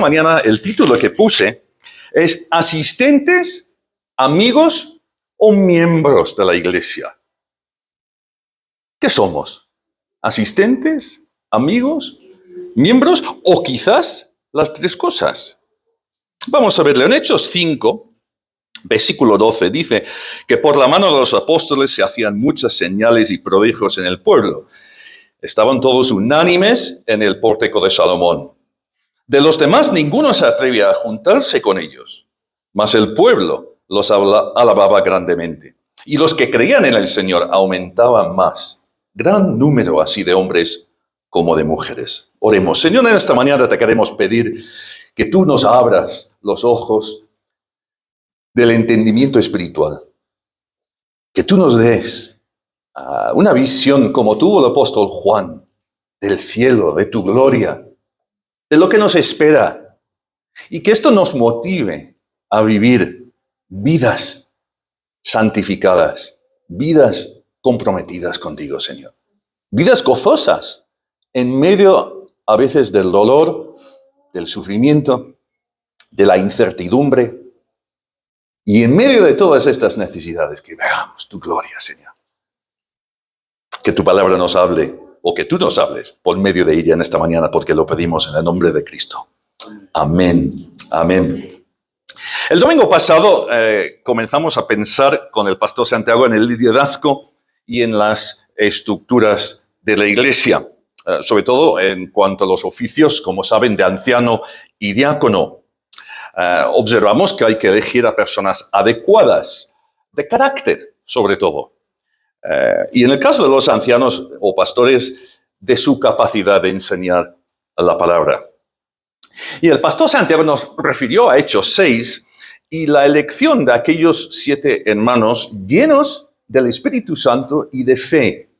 mañana el título que puse es ¿asistentes, amigos o miembros de la iglesia? ¿Qué somos? ¿Asistentes, amigos, miembros o quizás las tres cosas? Vamos a verlo en Hechos 5. Versículo 12 dice que por la mano de los apóstoles se hacían muchas señales y prodigios en el pueblo. Estaban todos unánimes en el pórtico de Salomón. De los demás ninguno se atrevía a juntarse con ellos, mas el pueblo los alababa grandemente. Y los que creían en el Señor aumentaban más. Gran número así de hombres como de mujeres. Oremos. Señor, en esta mañana te queremos pedir que tú nos abras los ojos del entendimiento espiritual, que tú nos des una visión como tuvo el apóstol Juan, del cielo, de tu gloria, de lo que nos espera, y que esto nos motive a vivir vidas santificadas, vidas comprometidas contigo, Señor, vidas gozosas en medio a veces del dolor, del sufrimiento, de la incertidumbre. Y en medio de todas estas necesidades, que veamos tu gloria, Señor. Que tu palabra nos hable, o que tú nos hables por medio de ella en esta mañana, porque lo pedimos en el nombre de Cristo. Amén. Amén. El domingo pasado comenzamos a pensar con el pastor Santiago en el liderazgo y en las estructuras de la iglesia, sobre todo en cuanto a los oficios, como saben, de anciano y diácono. Observamos que hay que elegir a personas adecuadas, de carácter sobre todo. Y en el caso de los ancianos o pastores, de su capacidad de enseñar la palabra. Y el pastor Santiago nos refirió a Hechos 6 y la elección de aquellos 7 hermanos llenos del Espíritu Santo y de fe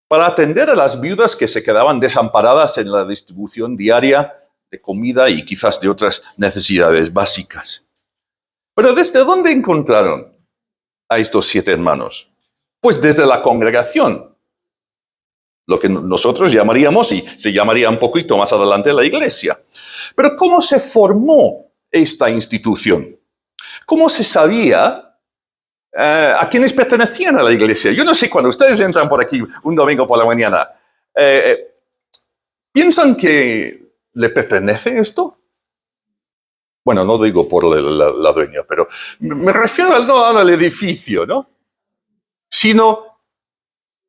para atender a las viudas que se quedaban desamparadas en la distribución diaria de comida y quizás de otras necesidades básicas. Pero ¿desde dónde encontraron a estos 7 hermanos? Pues desde la congregación, lo que nosotros llamaríamos, y se llamaría un poquito más adelante, la iglesia. Pero ¿cómo se formó esta institución? ¿Cómo se sabía a quienes pertenecían a la iglesia? Yo no sé, cuando ustedes entran por aquí un domingo por la mañana, ¿piensan que le pertenece esto? Bueno, no digo por la dueña, pero me refiero no al edificio, ¿no? Sino,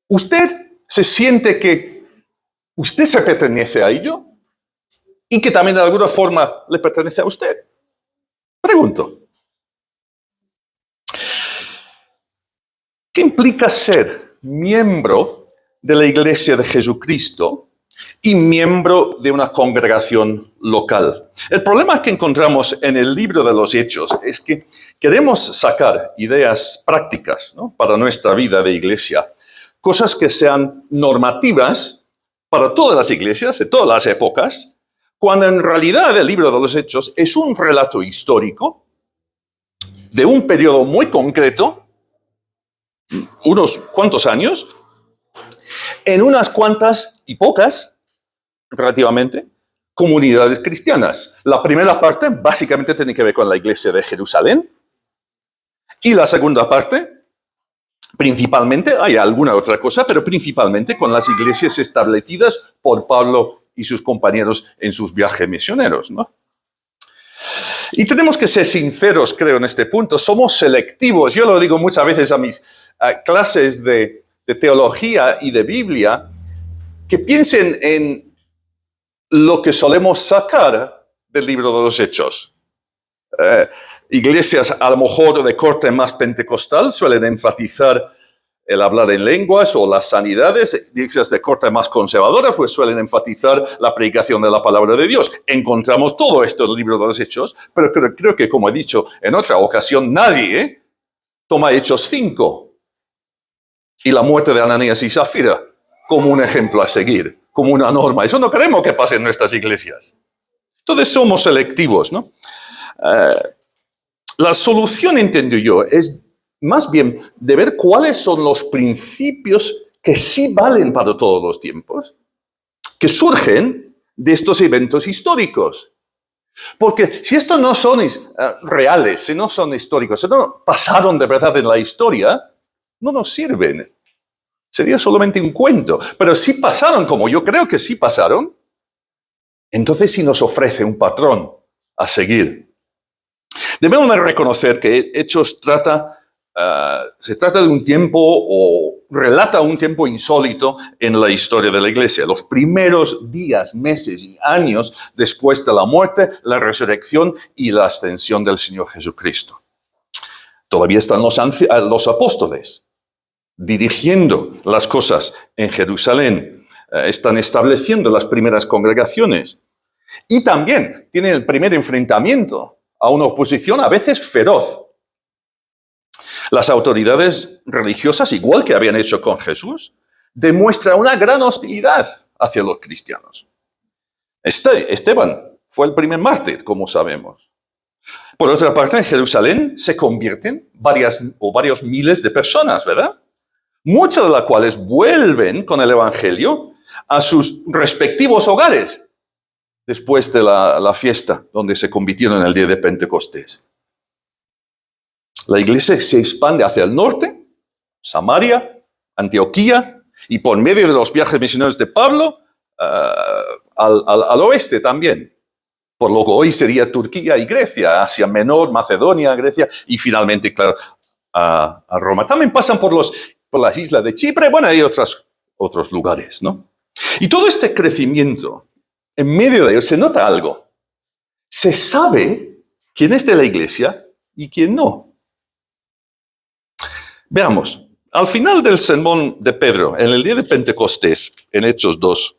¿usted se siente que usted se pertenece a ello? Y que también de alguna forma le pertenece a usted. Pregunto. ¿Qué implica ser miembro de la Iglesia de Jesucristo y miembro de una congregación local? El problema que encontramos en el libro de los Hechos es que queremos sacar ideas prácticas, ¿no?, para nuestra vida de iglesia, cosas que sean normativas para todas las iglesias de todas las épocas, cuando en realidad el libro de los Hechos es un relato histórico de un periodo muy concreto, unos cuantos años, en unas cuantas y pocas, relativamente, comunidades cristianas. La primera parte básicamente tiene que ver con la iglesia de Jerusalén, y la segunda parte, principalmente, hay alguna otra cosa, pero principalmente con las iglesias establecidas por Pablo y sus compañeros en sus viajes misioneros, ¿no? Y tenemos que ser sinceros, creo, en este punto. Somos selectivos. Yo lo digo muchas veces a mis clases de teología y de Biblia, que piensen en lo que solemos sacar del libro de los Hechos. Iglesias a lo mejor de corte más pentecostal suelen enfatizar el hablar en lenguas o las sanidades. Iglesias de corte más conservadora pues suelen enfatizar la predicación de la palabra de Dios. Encontramos todo esto en el libro de los Hechos, pero creo que, como he dicho en otra ocasión, nadie toma Hechos 5 y la muerte de Ananías y Zafira como un ejemplo a seguir, como una norma. Eso no queremos que pase en nuestras iglesias. Entonces somos selectivos, ¿no? La solución, entiendo yo, es más bien de ver cuáles son los principios que sí valen para todos los tiempos, que surgen de estos eventos históricos. Porque si estos no son reales, si no son históricos, si no pasaron de verdad en la historia, no nos sirven. Sería solamente un cuento. Pero si pasaron, como yo creo que sí pasaron, entonces sí nos ofrece un patrón a seguir. Debemos de reconocer que Hechos se trata de un tiempo o relata un tiempo insólito en la historia de la Iglesia. Los primeros días, meses y años después de la muerte, la resurrección y la ascensión del Señor Jesucristo. Todavía están los apóstoles dirigiendo las cosas en Jerusalén. Están estableciendo las primeras congregaciones. Y también tienen el primer enfrentamiento a una oposición a veces feroz. Las autoridades religiosas, igual que habían hecho con Jesús, demuestran una gran hostilidad hacia los cristianos. Esteban fue el primer mártir, como sabemos. Por otra parte, en Jerusalén se convierten varios miles de personas, ¿verdad? Muchas de las cuales vuelven con el Evangelio a sus respectivos hogares después de la fiesta donde se convirtieron en el día de Pentecostés. La iglesia se expande hacia el norte, Samaria, Antioquía, y por medio de los viajes misioneros de Pablo, al oeste también. Por lo que hoy sería Turquía y Grecia, Asia Menor, Macedonia, Grecia, y finalmente, claro, a Roma. También pasan por las islas de Chipre, bueno, hay otros lugares, ¿no? Y todo este crecimiento, en medio de ello, se nota algo. Se sabe quién es de la iglesia y quién no. Veamos, al final del sermón de Pedro, en el día de Pentecostés, en Hechos 2,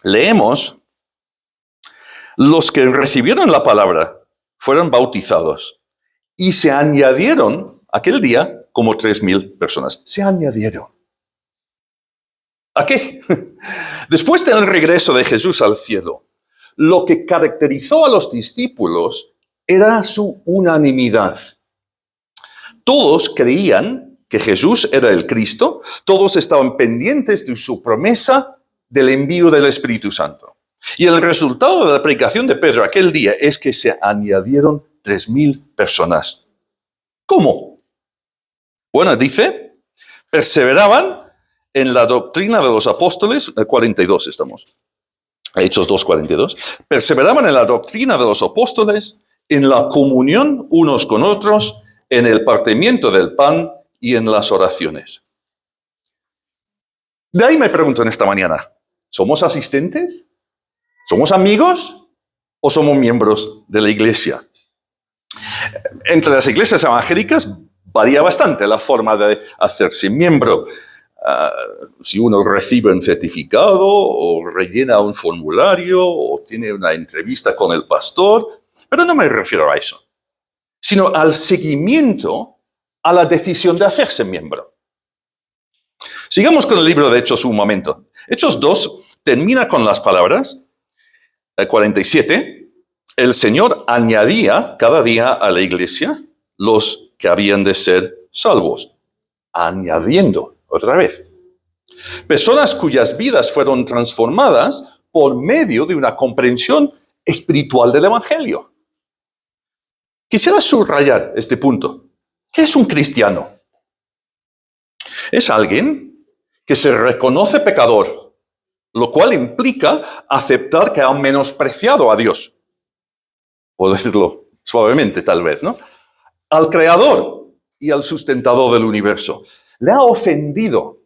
leemos: los que recibieron la palabra fueron bautizados y se añadieron aquel día como 3,000 personas. Se añadieron. ¿A qué? Después del regreso de Jesús al cielo, lo que caracterizó a los discípulos era su unanimidad. Todos creían que Jesús era el Cristo, todos estaban pendientes de su promesa del envío del Espíritu Santo. Y el resultado de la predicación de Pedro aquel día es que se añadieron 3,000 personas. ¿Cómo? Bueno, dice, perseveraban en la doctrina de los apóstoles, 42 estamos, Hechos 2:42, perseveraban en la doctrina de los apóstoles, en la comunión unos con otros, en el partimiento del pan y en las oraciones. De ahí me pregunto en esta mañana, ¿somos asistentes? ¿Somos amigos o somos miembros de la iglesia? Entre las iglesias evangélicas varía bastante la forma de hacerse miembro. Si uno recibe un certificado o rellena un formulario o tiene una entrevista con el pastor, pero no me refiero a eso, sino al seguimiento a la decisión de hacerse miembro. Sigamos con el libro de Hechos un momento. Hechos 2 termina con las palabras 47. El Señor añadía cada día a la iglesia los que habían de ser salvos. Añadiendo, otra vez. Personas cuyas vidas fueron transformadas por medio de una comprensión espiritual del Evangelio. Quisiera subrayar este punto. ¿Qué es un cristiano? Es alguien que se reconoce pecador, lo cual implica aceptar que ha menospreciado a Dios. Puedo decirlo suavemente, tal vez, ¿no? Al Creador y al sustentador del universo. Le ha ofendido,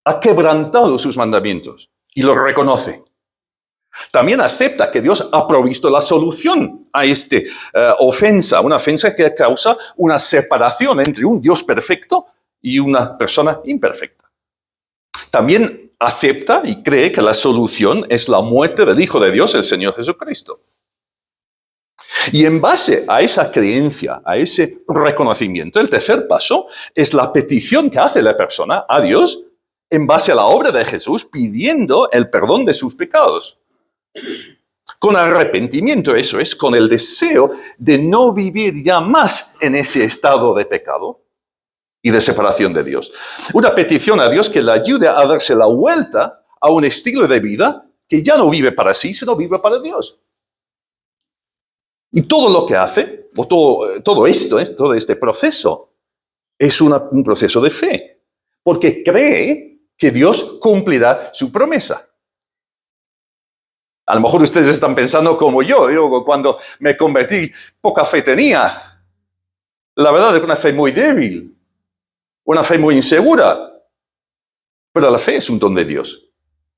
ha quebrantado sus mandamientos y los reconoce. También acepta que Dios ha provisto la solución a esta ofensa, una ofensa que causa una separación entre un Dios perfecto y una persona imperfecta. También acepta y cree que la solución es la muerte del Hijo de Dios, el Señor Jesucristo. Y en base a esa creencia, a ese reconocimiento, el tercer paso es la petición que hace la persona a Dios en base a la obra de Jesús, pidiendo el perdón de sus pecados. Con arrepentimiento, eso es, con el deseo de no vivir ya más en ese estado de pecado y de separación de Dios. Una petición a Dios que le ayude a darse la vuelta a un estilo de vida que ya no vive para sí, sino vive para Dios. Y todo lo que hace, o todo esto, todo este proceso, es un proceso de fe, porque cree que Dios cumplirá su promesa. A lo mejor ustedes están pensando como yo cuando me convertí, poca fe tenía. La verdad es una fe muy débil, una fe muy insegura, pero la fe es un don de Dios,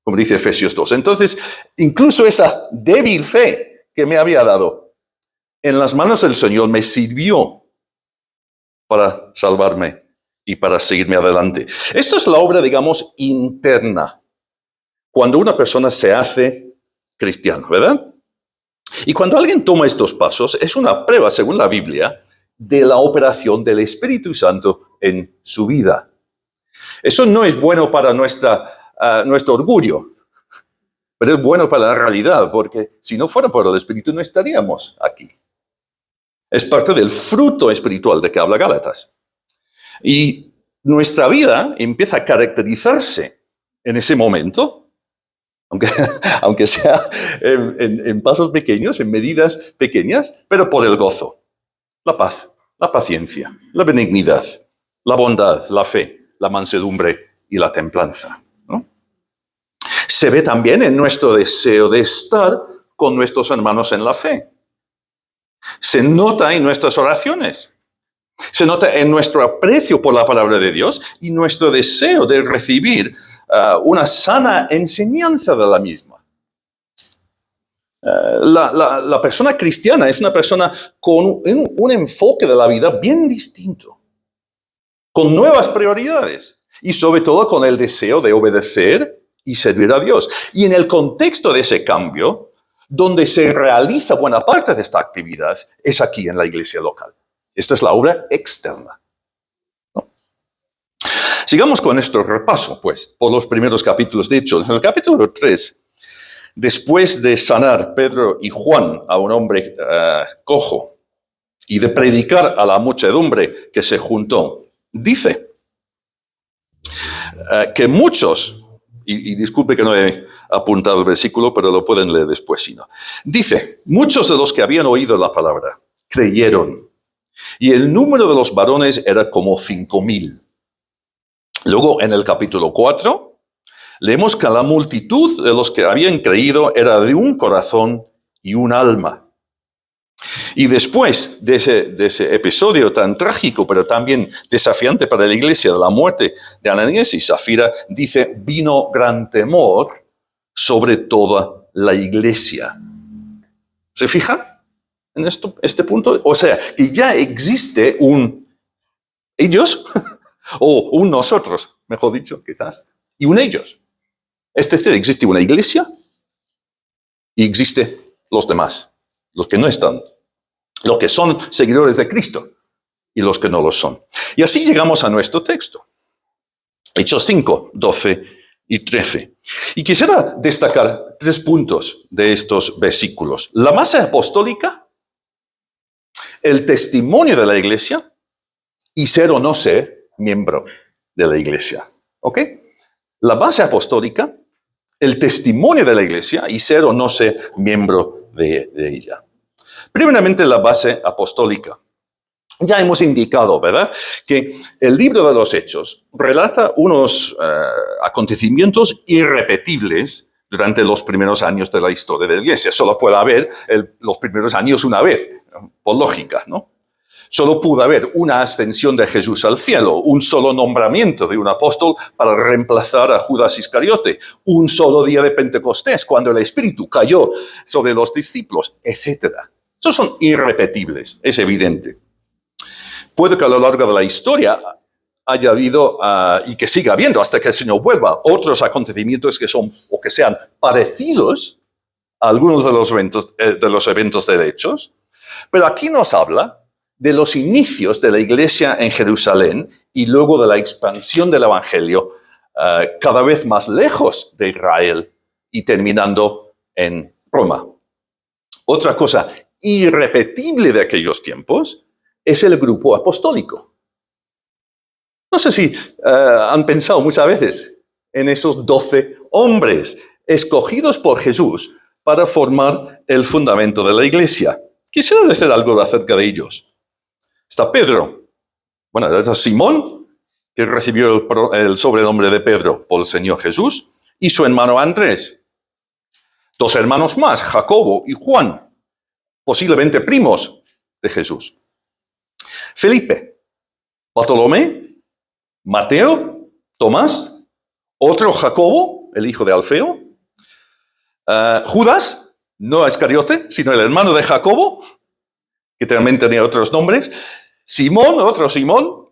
como dice Efesios 2. Entonces, incluso esa débil fe que me había dado en las manos del Señor me sirvió para salvarme y para seguirme adelante. Esto es la obra, digamos, interna, cuando una persona se hace cristiano, ¿verdad? Y cuando alguien toma estos pasos, es una prueba, según la Biblia, de la operación del Espíritu Santo en su vida. Eso no es bueno para nuestro orgullo, pero es bueno para la realidad, porque si no fuera por el Espíritu no estaríamos aquí. Es parte del fruto espiritual de que habla Gálatas. Y nuestra vida empieza a caracterizarse en ese momento, aunque sea en pasos pequeños, en medidas pequeñas, pero por el gozo, la paz, la paciencia, la benignidad, la bondad, la fe, la mansedumbre y la templanza, ¿no? Se ve también en nuestro deseo de estar con nuestros hermanos en la fe. Se nota en nuestras oraciones. Se nota en nuestro aprecio por la palabra de Dios y nuestro deseo de recibir una sana enseñanza de la misma. La persona cristiana es una persona con un enfoque de la vida bien distinto, con nuevas prioridades y sobre todo con el deseo de obedecer y servir a Dios. Y en el contexto de ese cambio, donde se realiza buena parte de esta actividad, es aquí en la iglesia local. Esta es la obra externa, ¿no? Sigamos con nuestro repaso, pues, por los primeros capítulos de Hechos. En el capítulo 3, después de sanar Pedro y Juan a un hombre cojo y de predicar a la muchedumbre que se juntó, dice que muchos, y disculpe que no he apuntado el versículo, pero lo pueden leer después si no. Dice, muchos de los que habían oído la palabra creyeron, y el número de los varones era como 5,000. Luego, en el capítulo 4, leemos que la multitud de los que habían creído era de un corazón y un alma. Y después de ese episodio tan trágico, pero también desafiante para la iglesia, de la muerte de Ananías y Zafira, dice, vino gran temor sobre toda la iglesia. ¿Se fijan en este punto? O sea, que ya existe un ellos, o un nosotros, mejor dicho, quizás, y un ellos. Es decir, existe una iglesia y existe los demás, los que no están, los que son seguidores de Cristo y los que no lo son. Y así llegamos a nuestro texto. Hechos 5, 12 y 13. Y quisiera destacar 3 puntos de estos versículos. La base apostólica, el testimonio de la iglesia y ser o no ser miembro de la iglesia. ¿Ok? La base apostólica, el testimonio de la iglesia y ser o no ser miembro de ella. Primeramente, la base apostólica. Ya hemos indicado, ¿verdad?, que el libro de los Hechos relata unos acontecimientos irrepetibles durante los primeros años de la historia de la iglesia. Solo puede haber los primeros años una vez, por lógica, ¿no? Solo pudo haber una ascensión de Jesús al cielo, un solo nombramiento de un apóstol para reemplazar a Judas Iscariote, un solo día de Pentecostés, cuando el Espíritu cayó sobre los discípulos, etc. Esos son irrepetibles, es evidente. Puede que a lo largo de la historia haya habido, y que siga habiendo hasta que el Señor vuelva, otros acontecimientos que son o que sean parecidos a algunos de los eventos de Hechos, pero aquí nos habla de los inicios de la iglesia en Jerusalén y luego de la expansión del evangelio cada vez más lejos de Israel y terminando en Roma. Otra cosa irrepetible de aquellos tiempos es el grupo apostólico. No sé si han pensado muchas veces en esos 12 hombres escogidos por Jesús para formar el fundamento de la iglesia. Quisiera decir algo acerca de ellos. Está Pedro. Bueno, está Simón, que recibió el sobrenombre de Pedro por el Señor Jesús, y su hermano Andrés. Dos hermanos más, Jacobo y Juan, posiblemente primos de Jesús. Felipe, Bartolomé, Mateo, Tomás, otro Jacobo, el hijo de Alfeo, Judas, no Iscariote, sino el hermano de Jacobo, que también tenía otros nombres, Simón, otro Simón.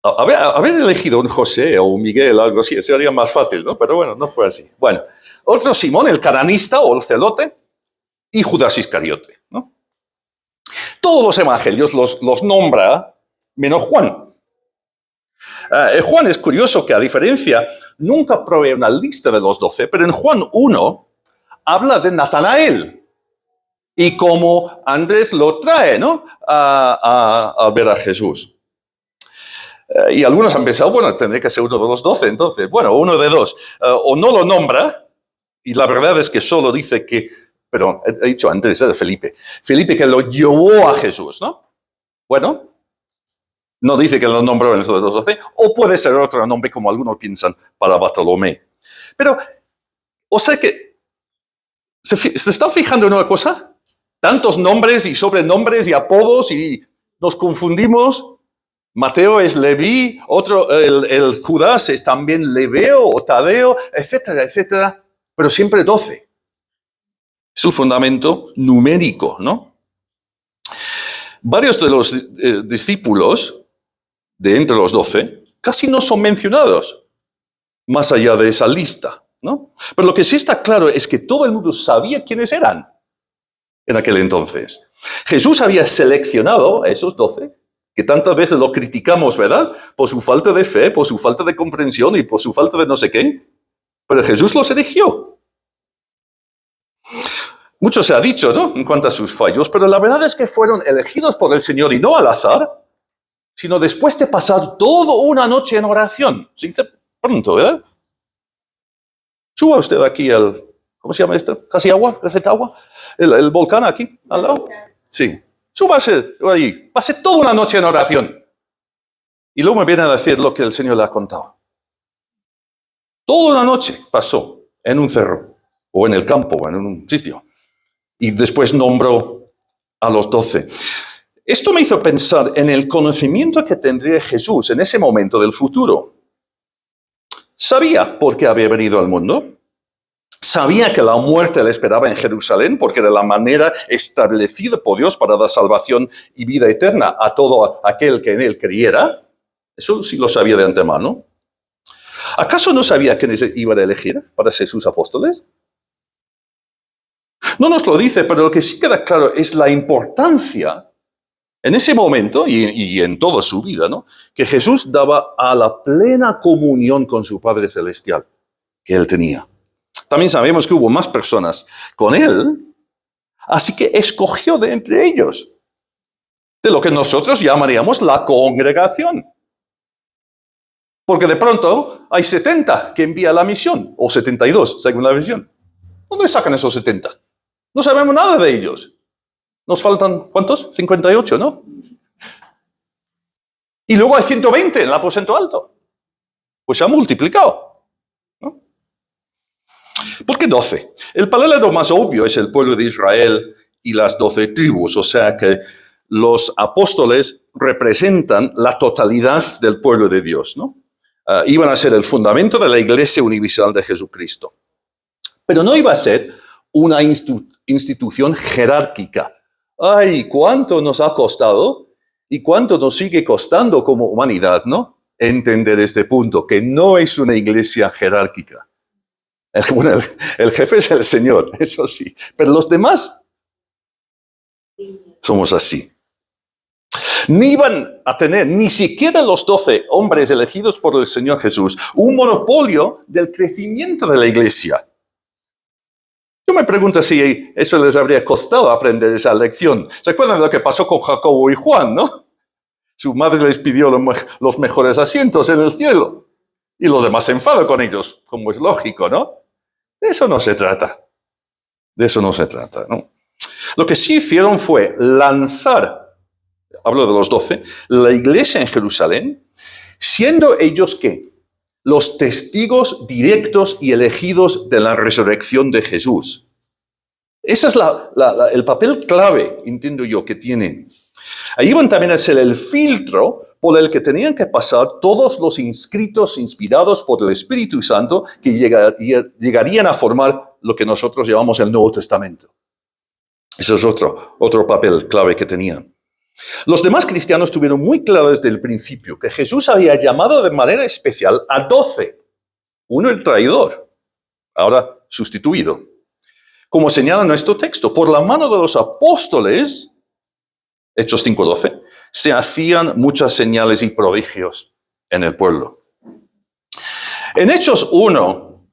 Haber elegido un José o un Miguel, algo así, sería más fácil, ¿no? Pero bueno, no fue así. Bueno, otro Simón, el cananista o el celote, y Judas Iscariote, ¿no? Todos los evangelios los nombra, menos Juan. Juan es curioso que, a diferencia, nunca provee una lista de los 12, pero en Juan 1 habla de Natanael y cómo Andrés lo trae, ¿no? a ver a Jesús. Y algunos han pensado, bueno, tendría que ser uno de los 12, entonces, bueno, uno de dos. O no lo nombra, y la verdad es que solo dice que, pero he dicho antes de Felipe que lo llevó a Jesús, ¿no? Bueno, no dice que lo nombró en los 12, o puede ser otro nombre, como algunos piensan, para Bartolomé. Pero, o sea que, ¿se están fijando en una cosa? Tantos nombres y sobrenombres y apodos y nos confundimos. Mateo es Leví, otro, el Judas es también Leveo o Tadeo, etcétera, etcétera, pero siempre 12. Es un fundamento numérico, ¿no? Varios de los discípulos de entre los 12 casi no son mencionados, más allá de esa lista, ¿no? Pero lo que sí está claro es que todo el mundo sabía quiénes eran en aquel entonces. Jesús había seleccionado a esos 12, que tantas veces lo criticamos, ¿verdad? Por su falta de fe, por su falta de comprensión y por su falta de no sé qué. Pero Jesús los eligió. Mucho se ha dicho, ¿no?, en cuanto a sus fallos, pero la verdad es que fueron elegidos por el Señor y no al azar, sino después de pasar toda una noche en oración. Se dice pronto, ¿verdad? Suba usted aquí ¿cómo se llama esto? ¿Casi agua? ¿Receta agua? El volcán aquí, al lado. Sí. Súbase ahí, pase toda una noche en oración. Y luego me viene a decir lo que el Señor le ha contado. Toda una noche pasó en un cerro, o en el campo, o en un sitio. Y después nombró a los 12. Esto me hizo pensar en el conocimiento que tendría Jesús en ese momento del futuro. ¿Sabía por qué había venido al mundo? Sabía que la muerte le esperaba en Jerusalén porque era la manera establecida por Dios para dar salvación y vida eterna a todo aquel que en él creyera. Eso sí lo sabía de antemano. ¿Acaso no sabía quiénes iban a elegir para ser sus apóstoles? No nos lo dice, pero lo que sí queda claro es la importancia en ese momento y en toda su vida, ¿no?, que Jesús daba a la plena comunión con su Padre Celestial que él tenía. También sabemos que hubo más personas con él, así que escogió de entre ellos, de lo que nosotros llamaríamos la congregación. Porque de pronto hay 70 que envía a la misión, o 72, según la visión. ¿Dónde sacan esos 70? No sabemos nada de ellos. Nos faltan, ¿cuántos? 58, ¿no? Y luego hay 120 en el aposento alto. Pues se ha multiplicado. ¿Por qué 12? El paralelo más obvio es el pueblo de Israel y las 12 tribus, o sea que los apóstoles representan la totalidad del pueblo de Dios, ¿no? Iban a ser el fundamento de la Iglesia Universal de Jesucristo. Pero no iba a ser una institución jerárquica. ¡Ay, cuánto nos ha costado y cuánto nos sigue costando como humanidad, ¿no?, entender este punto, que no es una iglesia jerárquica. Bueno, el jefe es el Señor, eso sí. Pero los demás somos así. Ni iban a tener, ni siquiera los 12 hombres elegidos por el Señor Jesús, un monopolio del crecimiento de la iglesia. Yo me pregunto si eso les habría costado aprender esa lección. ¿Se acuerdan de lo que pasó con Jacobo y Juan, no? Su madre les pidió los mejores asientos en el cielo. Y los demás se enfadan con ellos, como es lógico, ¿no? De eso no se trata. De eso no se trata, ¿no? Lo que sí hicieron fue lanzar, hablo de los 12, la iglesia en Jerusalén, siendo ellos ¿qué? Los testigos directos y elegidos de la resurrección de Jesús. Ese es el papel clave, entiendo yo, que tienen. Ahí iban también a ser el filtro por el que tenían que pasar todos los inscritos inspirados por el Espíritu Santo que llegarían a formar lo que nosotros llamamos el Nuevo Testamento. Ese es otro papel clave que tenían. Los demás cristianos tuvieron muy claro desde el principio que Jesús había llamado de manera especial a 12, uno el traidor, ahora sustituido. Como señala nuestro texto, por la mano de los apóstoles, Hechos 5:12, se hacían muchas señales y prodigios en el pueblo. En Hechos 1,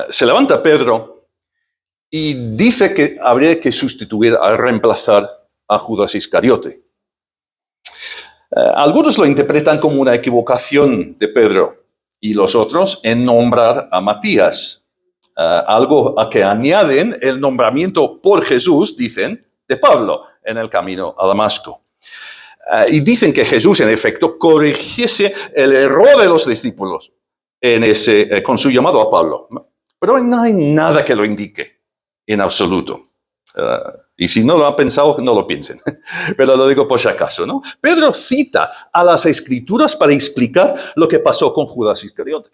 se levanta Pedro y dice que habría que sustituir, a reemplazar a Judas Iscariote. Algunos lo interpretan como una equivocación de Pedro y los otros en nombrar a Matías. Algo a que añaden el nombramiento por Jesús, dicen, de Pablo en el camino a Damasco. Y dicen que Jesús, en efecto, corrigiese el error de los discípulos con su llamado a Pablo. Pero no hay nada que lo indique en absoluto. Y si no lo han pensado, no lo piensen. Pero lo digo por si acaso, ¿no? Pedro cita a las Escrituras para explicar lo que pasó con Judas Iscariote.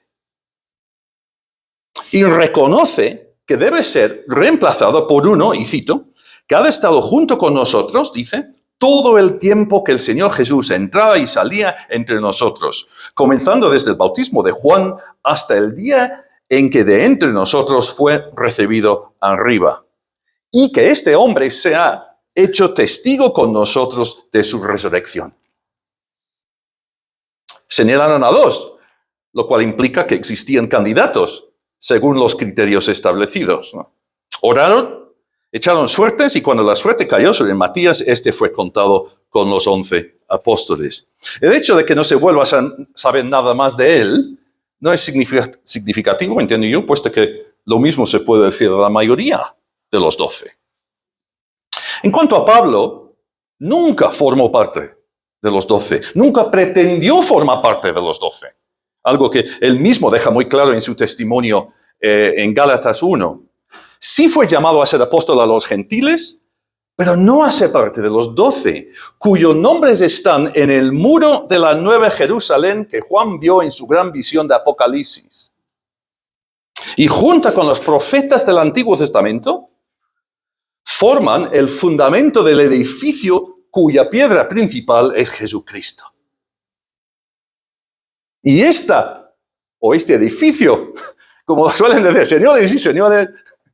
Y reconoce que debe ser reemplazado por uno, y cito, que ha estado junto con nosotros, dice, todo el tiempo que el Señor Jesús entraba y salía entre nosotros, comenzando desde el bautismo de Juan hasta el día en que de entre nosotros fue recibido arriba. Y que este hombre se ha hecho testigo con nosotros de su resurrección. Señalaron a 2, lo cual implica que existían candidatos según los criterios establecidos, ¿no? Oraron, echaron suertes y cuando la suerte cayó sobre Matías, este fue contado con los 11 apóstoles. El hecho de que no se vuelva a saber nada más de él no es significativo, entiendo yo, puesto que lo mismo se puede decir de la mayoría de los 12. En cuanto a Pablo, nunca formó parte de los 12, nunca pretendió formar parte de los 12. Algo que él mismo deja muy claro en su testimonio en Gálatas 1. Sí fue llamado a ser apóstol a los gentiles, pero no a ser parte de los 12, cuyos nombres están en el muro de la Nueva Jerusalén que Juan vio en su gran visión de Apocalipsis. Y junto con los profetas del Antiguo Testamento, forman el fundamento del edificio cuya piedra principal es Jesucristo. Y este edificio, como suelen decir, señores y señores,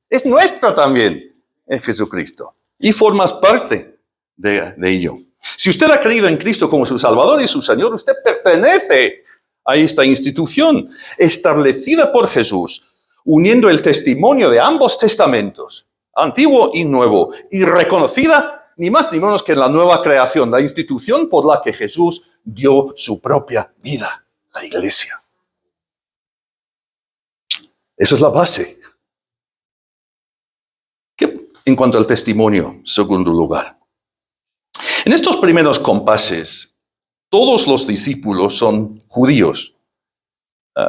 es nuestro también en Jesucristo. Y formas parte de ello. Si usted ha creído en Cristo como su Salvador y su Señor, usted pertenece a esta institución establecida por Jesús, uniendo el testimonio de ambos testamentos, Antiguo y Nuevo, y reconocida ni más ni menos que en la nueva creación, la institución por la que Jesús dio su propia vida. La iglesia. Esa es la base. En cuanto al testimonio, segundo lugar. En estos primeros compases, todos los discípulos son judíos.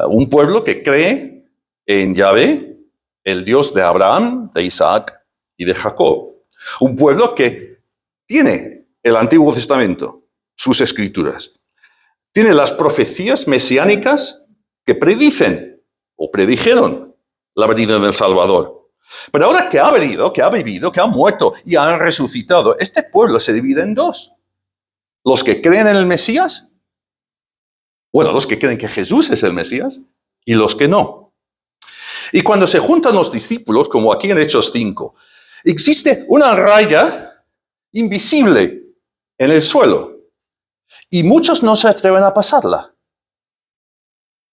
Un pueblo que cree en Yahvé, el Dios de Abraham, de Isaac y de Jacob. Un pueblo que tiene el Antiguo Testamento, sus escrituras. Tiene las profecías mesiánicas que predicen o predijeron la venida del Salvador. Pero ahora que ha venido, que ha vivido, que ha muerto y ha resucitado, este pueblo se divide en 2. Los que creen en el Mesías, los que creen que Jesús es el Mesías, y los que no. Y cuando se juntan los discípulos, como aquí en Hechos 5, existe una raya invisible en el suelo. Y muchos no se atreven a pasarla,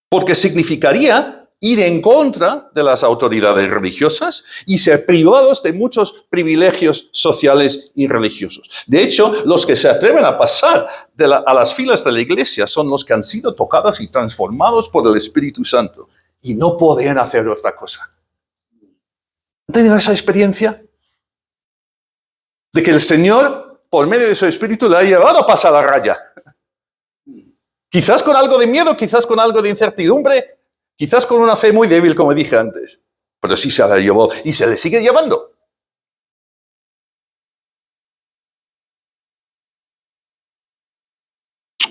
porque significaría ir en contra de las autoridades religiosas y ser privados de muchos privilegios sociales y religiosos. De hecho, los que se atreven a pasar a las filas de la iglesia son los que han sido tocados y transformados por el Espíritu Santo y no podían hacer otra cosa. ¿Han tenido esa experiencia? de que el Señor, por medio de su Espíritu, le ha llevado a pasar la raya. Quizás con algo de miedo, quizás con algo de incertidumbre, quizás con una fe muy débil, como dije antes. Pero sí se la llevó y se le sigue llevando.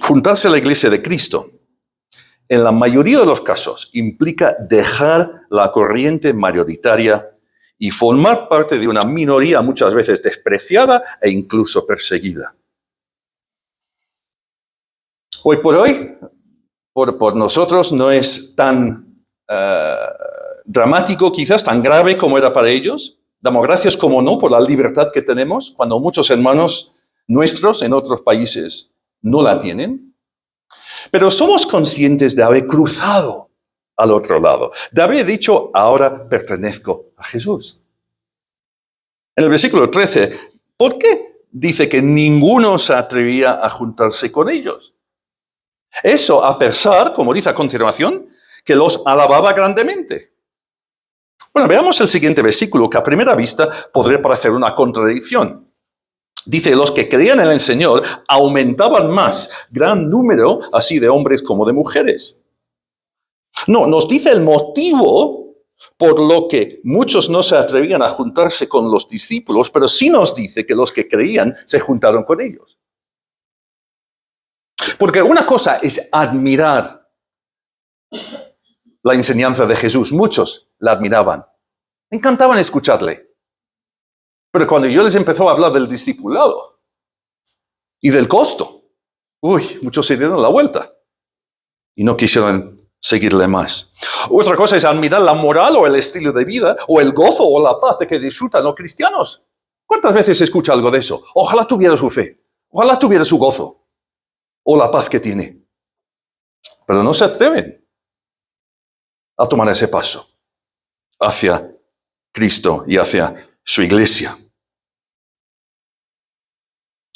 Juntarse a la iglesia de Cristo, en la mayoría de los casos, implica dejar la corriente mayoritaria y formar parte de una minoría muchas veces despreciada e incluso perseguida. Hoy por hoy, por nosotros no es tan dramático, quizás tan grave como era para ellos. Damos gracias, como no, por la libertad que tenemos cuando muchos hermanos nuestros en otros países no la tienen. Pero somos conscientes de haber cruzado al otro lado, de haber dicho, ahora pertenezco a Jesús. En el versículo 13, ¿por qué dice que ninguno se atrevía a juntarse con ellos? Eso a pesar, como dice a continuación, que los alababa grandemente. Bueno, veamos el siguiente versículo, que a primera vista podría parecer una contradicción. Dice, los que creían en el Señor aumentaban más, gran número así de hombres como de mujeres. No, nos dice el motivo por lo que muchos no se atrevían a juntarse con los discípulos, pero sí nos dice que los que creían se juntaron con ellos. Porque una cosa es admirar la enseñanza de Jesús. Muchos la admiraban. Me encantaban escucharle. Pero cuando yo les empezó a hablar del discipulado y del costo, muchos se dieron la vuelta y no quisieron seguirle más. Otra cosa es admirar la moral o el estilo de vida o el gozo o la paz de que disfrutan los cristianos. ¿Cuántas veces se escucha algo de eso? Ojalá tuviera su fe, ojalá tuviera su gozo o la paz que tiene. Pero no se atreven a tomar ese paso hacia Cristo y hacia su iglesia.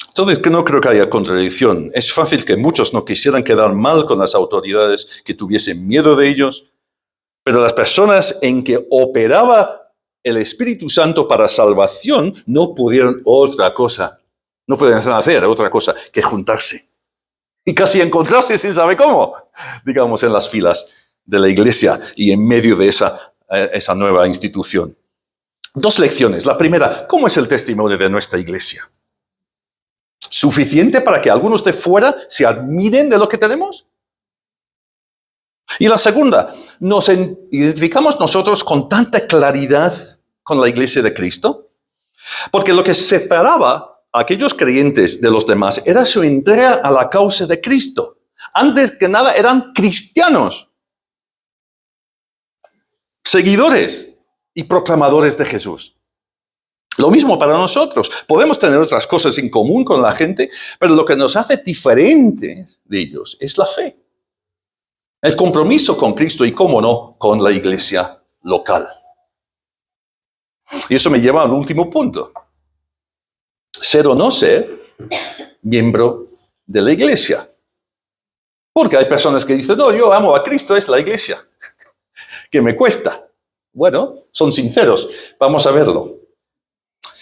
Entonces, no creo que haya contradicción. Es fácil que muchos no quisieran quedar mal con las autoridades, que tuviesen miedo de ellos, pero las personas en que operaba el Espíritu Santo para salvación no pudieron hacer otra cosa que juntarse. Y casi encontrarse sin saber cómo, digamos, en las filas de la iglesia y en medio de esa nueva institución. Dos lecciones. La primera, ¿cómo es el testimonio de nuestra iglesia? ¿Suficiente para que algunos de fuera se admiren de lo que tenemos? Y la segunda, ¿nos identificamos nosotros con tanta claridad con la iglesia de Cristo? Porque lo que separaba a aquellos creyentes de los demás era su entrega a la causa de Cristo. Antes que nada eran cristianos, seguidores y proclamadores de Jesús. Lo mismo para nosotros. Podemos tener otras cosas en común con la gente, pero lo que nos hace diferentes de ellos es la fe. El compromiso con Cristo y, cómo no, con la iglesia local. Y eso me lleva al último punto. Ser o no ser miembro de la iglesia. Porque hay personas que dicen, no, yo amo a Cristo, es la iglesia. ¿Qué me cuesta? Bueno, son sinceros. Vamos a verlo.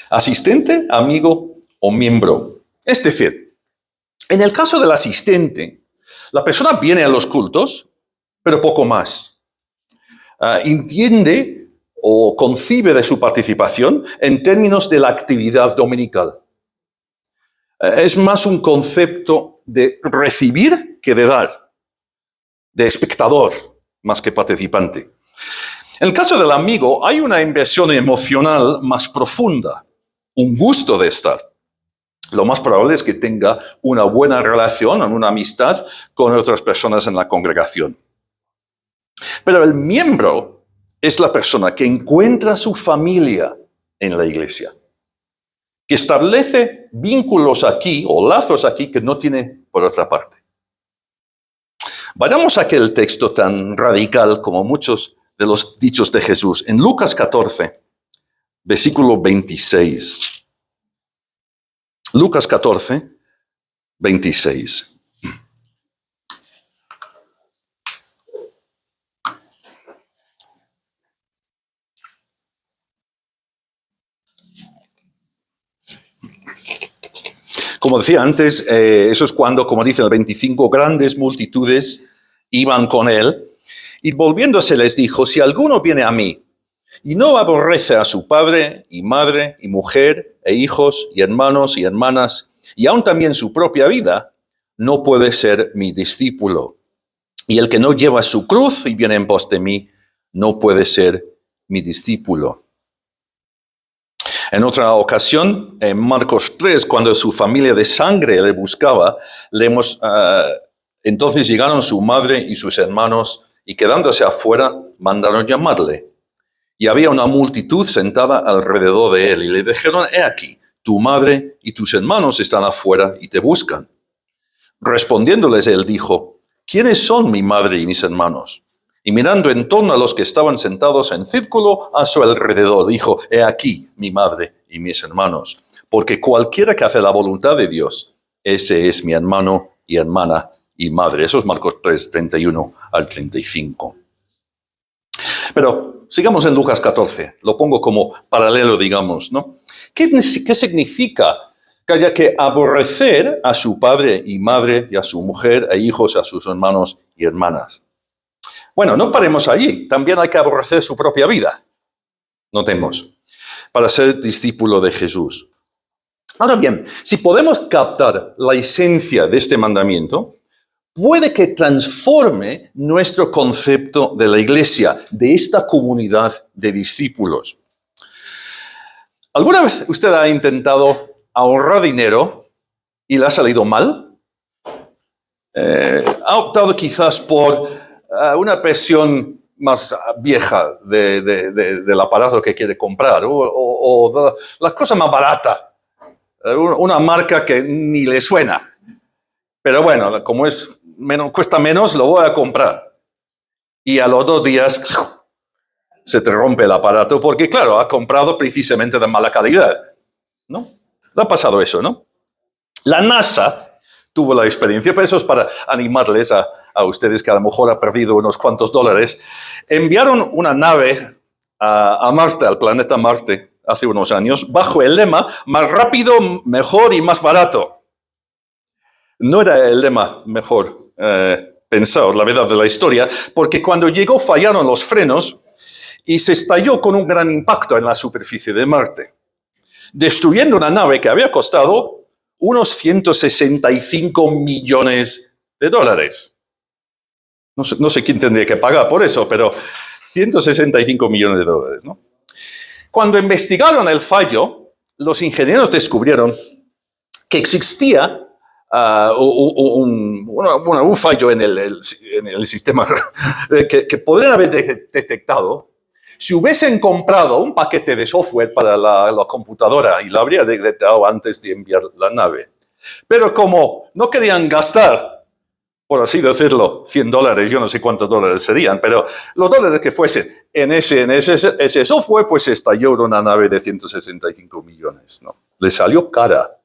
Asistente, amigo o miembro. Es decir, en el caso del asistente, la persona viene a los cultos, pero poco más. Entiende o concibe de su participación en términos de la actividad dominical. Es más un concepto de recibir que de dar, de espectador más que participante. En el caso del amigo, hay una inversión emocional más profunda, un gusto de estar. Lo más probable es que tenga una buena relación, una amistad con otras personas en la congregación. Pero el miembro es la persona que encuentra su familia en la iglesia, que establece vínculos aquí o lazos aquí que no tiene por otra parte. Vayamos a aquel texto tan radical como muchos de los dichos de Jesús. En Lucas 14, versículo 26. Lucas 14, 26. Como decía antes, eso es cuando, como dice el 25, grandes multitudes iban con él. Y volviéndose les dijo, si alguno viene a mí y no aborrece a su padre y madre y mujer e hijos y hermanos y hermanas y aún también su propia vida, no puede ser mi discípulo. Y el que no lleva su cruz y viene en pos de mí, no puede ser mi discípulo. En otra ocasión, en Marcos 3, cuando su familia de sangre le buscaba, leemos, entonces llegaron su madre y sus hermanos y quedándose afuera, mandaron llamarle. Y había una multitud sentada alrededor de él y le dijeron, he aquí, tu madre y tus hermanos están afuera y te buscan. Respondiéndoles él dijo, ¿quiénes son mi madre y mis hermanos? Y mirando en torno a los que estaban sentados en círculo a su alrededor, dijo, he aquí mi madre y mis hermanos, porque cualquiera que hace la voluntad de Dios, ese es mi hermano y hermana y madre. Eso es Marcos 3, 31 al 35. Pero sigamos en Lucas 14, lo pongo como paralelo, digamos, ¿no? ¿Qué significa que haya que aborrecer a su padre y madre y a su mujer e hijos, a sus hermanos y hermanas? Bueno, no paremos allí. También hay que aborrecer su propia vida. Notemos, para ser discípulo de Jesús. Ahora bien, si podemos captar la esencia de este mandamiento, puede que transforme nuestro concepto de la iglesia, de esta comunidad de discípulos. ¿Alguna vez usted ha intentado ahorrar dinero y le ha salido mal? ¿Ha optado quizás por una versión más vieja del aparato que quiere comprar o la cosa más barata, una marca que ni le suena? Pero bueno, como cuesta menos, lo voy a comprar. Y a los 2 días se te rompe el aparato porque, claro, has comprado precisamente de mala calidad, ¿no? ¿Le ha pasado eso, no? La NASA tuvo la experiencia, pero eso es para animarles a ustedes que a lo mejor han perdido unos cuantos dólares. Enviaron una nave a Marte, al planeta Marte, hace unos años, bajo el lema, más rápido, mejor y más barato. No era el lema mejor pensado, la verdad de la historia, porque cuando llegó fallaron los frenos y se estalló con un gran impacto en la superficie de Marte, destruyendo una nave que había costado unos 165 millones de dólares. No sé quién tendría que pagar por eso, pero 165 millones de dólares, ¿no? Cuando investigaron el fallo, los ingenieros descubrieron que existía un fallo en el sistema que podrían haber detectado si hubiesen comprado un paquete de software para la computadora y lo habría detectado antes de enviar la nave. Pero como no querían gastar, por así decirlo, $100, yo no sé cuántos dólares serían, pero los dólares que fuesen en ese software, pues estalló una nave de 165 millones, ¿no? Le salió cara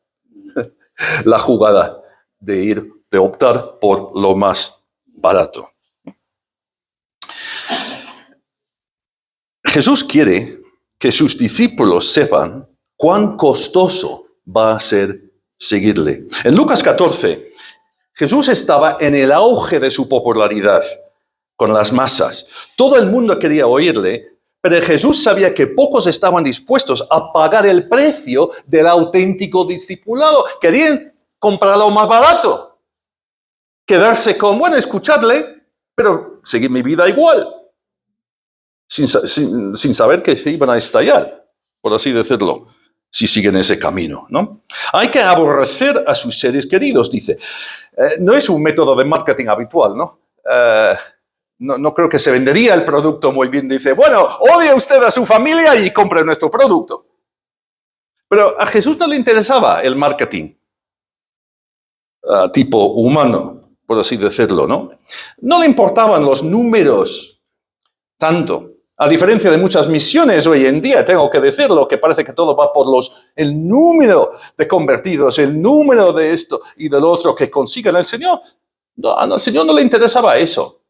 la jugada de optar por lo más barato. Jesús quiere que sus discípulos sepan cuán costoso va a ser seguirle. En Lucas 14, Jesús estaba en el auge de su popularidad con las masas. Todo el mundo quería oírle, pero Jesús sabía que pocos estaban dispuestos a pagar el precio del auténtico discipulado. Querían comprarlo más barato, quedarse con, bueno, escucharle, pero seguir mi vida igual, sin saber que se iban a estallar, por así decirlo, si siguen ese camino, ¿no? Hay que aborrecer a sus seres queridos, dice. No es un método de marketing habitual, ¿no? No creo que se vendería el producto muy bien. Dice, bueno, odie usted a su familia y compre nuestro producto. Pero a Jesús no le interesaba el marketing tipo humano, por así decirlo, ¿no? No le importaban los números tanto. A diferencia de muchas misiones hoy en día, tengo que decirlo, que parece que todo va por el número de convertidos, el número de esto y del otro que consigan el Señor. No, al Señor no le interesaba eso.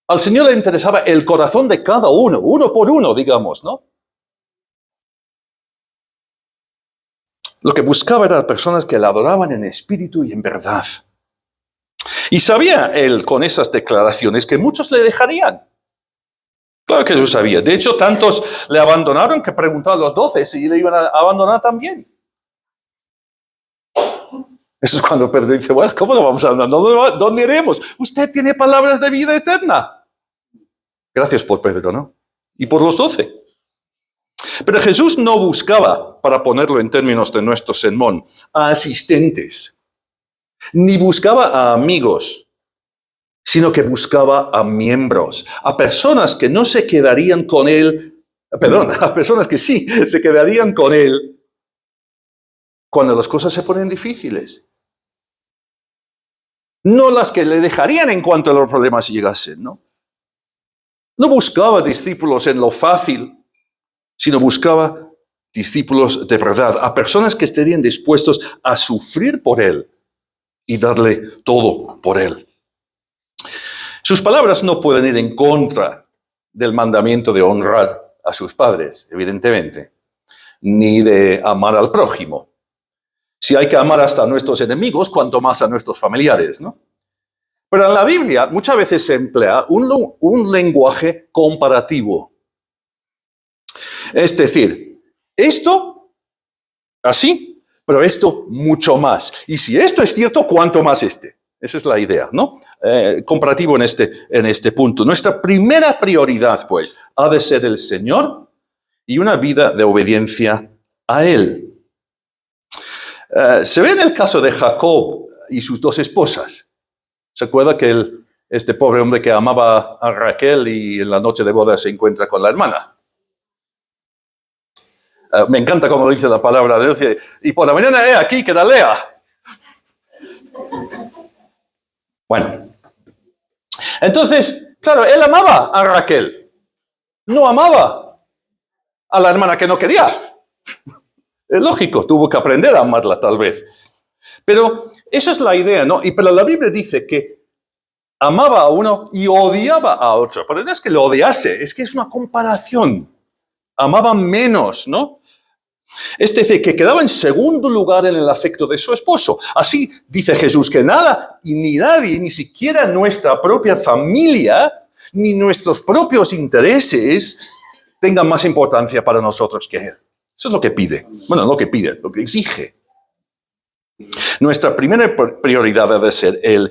Al Señor le interesaba el corazón de cada uno por uno, digamos, ¿no? Lo que buscaba eran personas que le adoraban en espíritu y en verdad. Y sabía él con esas declaraciones que muchos le dejarían. Claro que lo sabía. De hecho, tantos le abandonaron que preguntó a los 12 si le iban a abandonar también. Eso es cuando Pedro dice, bueno, ¿cómo lo vamos a abandonar? ¿Dónde iremos? Usted tiene palabras de vida eterna. Gracias por Pedro, ¿no? Y por los 12. Pero Jesús no buscaba, para ponerlo en términos de nuestro sermón, a asistentes, ni buscaba a amigos, sino que buscaba a miembros, a personas que no se quedarían con él, a personas que sí se quedarían con él cuando las cosas se ponen difíciles. No las que le dejarían en cuanto los problemas llegasen, ¿no? No buscaba discípulos en lo fácil, sino buscaba discípulos de verdad, a personas que estarían dispuestos a sufrir por él y darle todo por él. Sus palabras no pueden ir en contra del mandamiento de honrar a sus padres, evidentemente, ni de amar al prójimo. Si hay que amar hasta a nuestros enemigos, cuanto más a nuestros familiares, ¿no? Pero en la Biblia muchas veces se emplea un lenguaje comparativo. Es decir, esto así, pero esto mucho más. Y si esto es cierto, ¿cuánto más este? Esa es la idea, ¿no? Comparativo en este punto. Nuestra primera prioridad, pues, ha de ser el Señor y una vida de obediencia a Él. Se ve en el caso de Jacob y sus dos esposas. ¿Se acuerda que este pobre hombre que amaba a Raquel y en la noche de boda se encuentra con la hermana? Me encanta cómo dice la palabra de Dios. Y por la mañana, aquí queda Lea. Bueno. Entonces, claro, él amaba a Raquel. No amaba a la hermana que no quería. Es lógico, tuvo que aprender a amarla tal vez. Pero esa es la idea, ¿no? Pero la Biblia dice que amaba a uno y odiaba a otro. Pero no es que lo odiase, es que es una comparación. Amaba menos, ¿no? Es decir, que quedaba en segundo lugar en el afecto de su esposo. Así dice Jesús que nada y ni nadie, ni siquiera nuestra propia familia, ni nuestros propios intereses tengan más importancia para nosotros que Él. Eso es lo que pide. Bueno, no lo que pide, lo que exige. Nuestra primera prioridad debe ser Él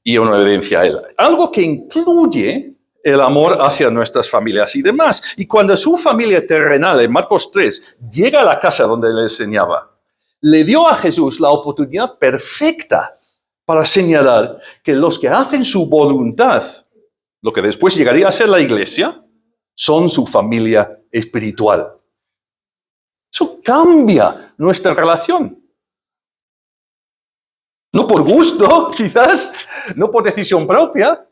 y una obediencia a Él. Algo que incluye el amor hacia nuestras familias y demás. Y cuando su familia terrenal, en Marcos 3, llega a la casa donde le enseñaba, le dio a Jesús la oportunidad perfecta para señalar que los que hacen su voluntad, lo que después llegaría a ser la iglesia, son su familia espiritual. Eso cambia nuestra relación. No por gusto, quizás, no por decisión propia,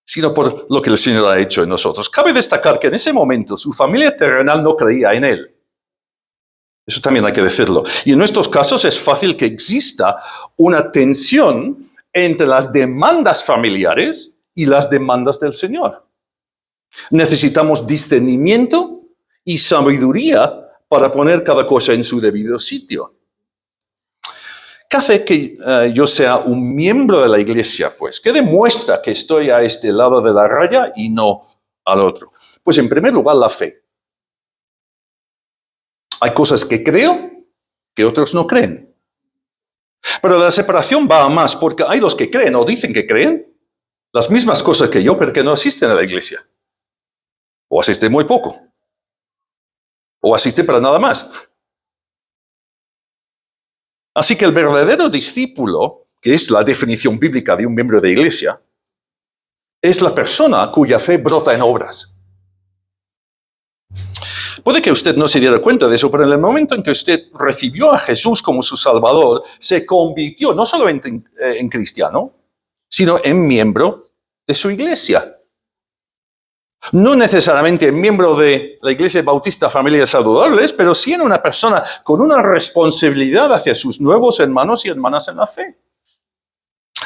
sino por lo que el Señor ha hecho en nosotros. Cabe destacar que en ese momento su familia terrenal no creía en Él. Eso también hay que decirlo. Y en nuestros casos es fácil que exista una tensión entre las demandas familiares y las demandas del Señor. Necesitamos discernimiento y sabiduría para poner cada cosa en su debido sitio. ¿Qué hace que yo sea un miembro de la iglesia? Pues, ¿qué demuestra que estoy a este lado de la raya y no al otro? Pues, en primer lugar, la fe. Hay cosas que creo que otros no creen. Pero la separación va a más, porque hay los que creen o dicen que creen las mismas cosas que yo, pero que no asisten a la iglesia. O asisten muy poco. O asisten para nada más. Así que el verdadero discípulo, que es la definición bíblica de un miembro de iglesia, es la persona cuya fe brota en obras. Puede que usted no se diera cuenta de eso, pero en el momento en que usted recibió a Jesús como su Salvador, se convirtió no solamente en cristiano, sino en miembro de su iglesia. No necesariamente miembro de la Iglesia Bautista Familias Saludables, pero sí en una persona con una responsabilidad hacia sus nuevos hermanos y hermanas en la fe.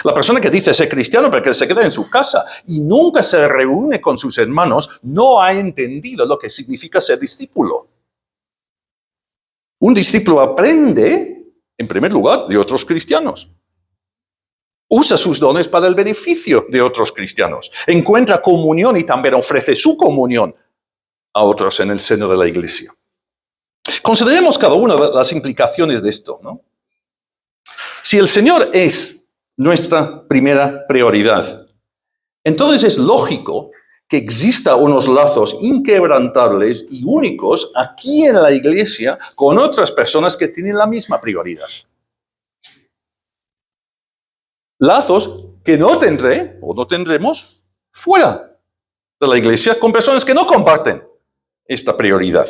La persona que dice ser cristiano pero que se queda en su casa y nunca se reúne con sus hermanos no ha entendido lo que significa ser discípulo. Un discípulo aprende, en primer lugar, de otros cristianos. Usa sus dones para el beneficio de otros cristianos. Encuentra comunión y también ofrece su comunión a otros en el seno de la iglesia. Consideremos cada una de las implicaciones de esto, ¿no? Si el Señor es nuestra primera prioridad, entonces es lógico que exista unos lazos inquebrantables y únicos aquí en la iglesia con otras personas que tienen la misma prioridad. Lazos que no tendré o no tendremos fuera de la iglesia con personas que no comparten esta prioridad.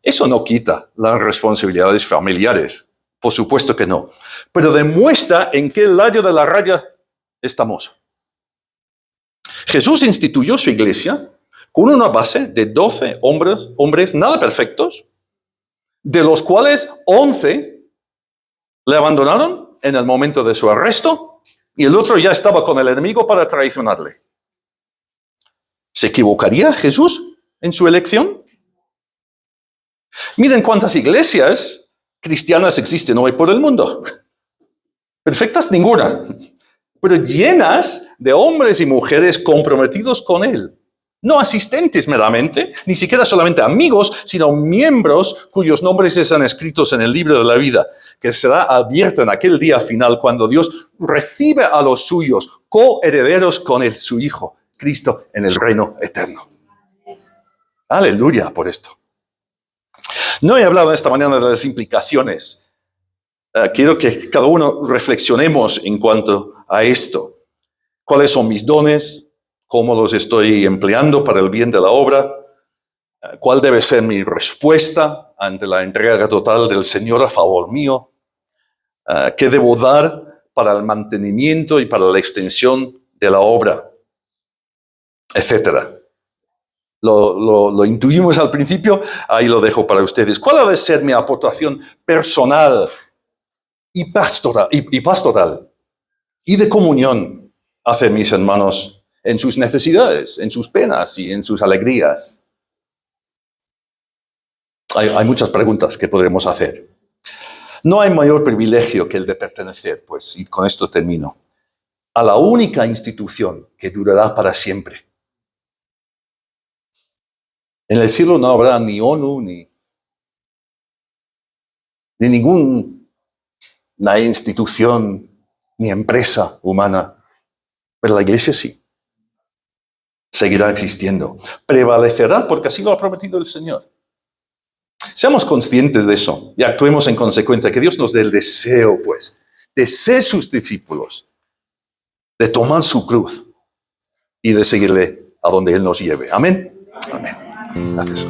Eso no quita las responsabilidades familiares, por supuesto que no, pero demuestra en qué lado de la raya estamos. Jesús instituyó su iglesia con una base de 12 hombres nada perfectos, de los cuales 11 le abandonaron en el momento de su arresto y el otro ya estaba con el enemigo para traicionarle. ¿Se equivocaría Jesús en su elección? Miren cuántas iglesias cristianas existen hoy por el mundo. Perfectas ninguna, pero llenas de hombres y mujeres comprometidos con Él. No asistentes meramente, ni siquiera solamente amigos, sino miembros cuyos nombres están escritos en el libro de la vida, que será abierto en aquel día final cuando Dios recibe a los suyos, coherederos con Él, su Hijo, Cristo, en el reino eterno. Aleluya por esto. No he hablado esta mañana de las implicaciones. Quiero que cada uno reflexionemos en cuanto a esto. ¿Cuáles son mis dones? ¿Cómo los estoy empleando para el bien de la obra? ¿Cuál debe ser mi respuesta ante la entrega total del Señor a favor mío? ¿Qué debo dar para el mantenimiento y para la extensión de la obra? Etcétera. Lo intuimos al principio, ahí lo dejo para ustedes. ¿Cuál ha de ser mi aportación personal y pastoral y de comunión hacia mis hermanos en sus necesidades, en sus penas y en sus alegrías? Hay muchas preguntas que podremos hacer. No hay mayor privilegio que el de pertenecer, pues, y con esto termino, a la única institución que durará para siempre. En el cielo no habrá ni ONU, ni ninguna institución, ni empresa humana. Pero la iglesia sí. Seguirá existiendo. Prevalecerá porque así lo ha prometido el Señor. Seamos conscientes de eso y actuemos en consecuencia. Que Dios nos dé el deseo, pues, de ser sus discípulos, de tomar su cruz y de seguirle a donde Él nos lleve. Amén. Amén. Gracias.